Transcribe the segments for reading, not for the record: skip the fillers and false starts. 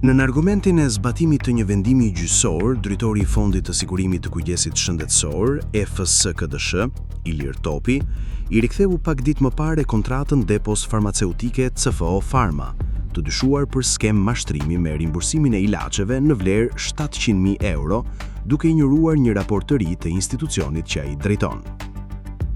Në argumentin e zbatimit të një vendimi gjyqësor, drejtori i Fondit të Sigurimit të Kujdesit Shëndetësor, FSKDSH, Ilir Topi, i riktheu pak ditë më parë kontratën Depos Farmaceutike CFO Pharma, të dyshuar për skem mashtrimi me rimbursimin e ilaçeve në vlerë 700.000 euro, duke injoruar një raport të ri të institucionit që ai drejton.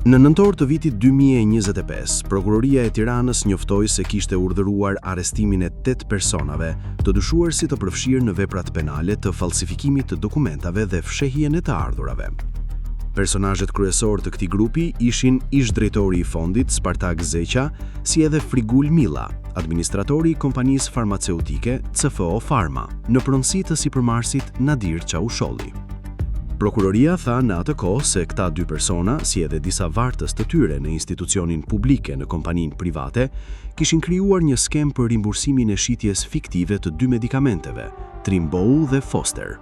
Në nëntor të vitit 2025, Prokuroria e Tiranës njoftoi se kishte urdhëruar arrestimin e 8 personave të dyshuar si të përfshirë në veprat penale të falsifikimit të dokumentave dhe fshehjen e të ardhurave. Personazhet kryesor të këtij grupi ishin ish-drejtori i fondit Spartak Zeqa, si edhe Frigul Milla, administratori i kompanisë farmaceutike CFO Pharma, në pronësi të sipërmarrësit Nadir Çausholli. Prokuroria tha në atë kohë se këta 2 persona, si edhe disa vartës të tyre në institucionin publike në kompaninë private, kishin krijuar një skem për rimbursimin e shitjes fiktive të 2 medikamenteve, Trimbow dhe Foster.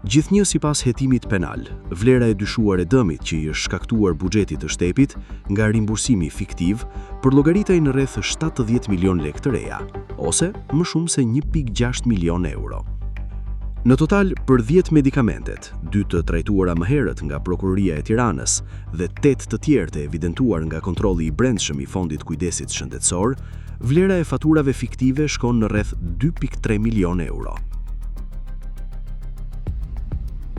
Gjithnjë sipas hetimit penal, vlera e dyshuar e dëmit që i është shkaktuar buxhetit të shtepit nga rimbursimi fiktiv përllogaritej në rreth 70 milion lekë të reja, ose më shumë se 1.6 milion euro. Në total, për 10 medikamentet, 2 të trajtuara më herët nga Prokuroria e Tiranës dhe 8 të tjerë të evidentuar nga kontrolli i brendshëm i Fondit Kujdesit Shëndetësor, vlera e faturave fiktive shkon në rreth 2.3 milion euro.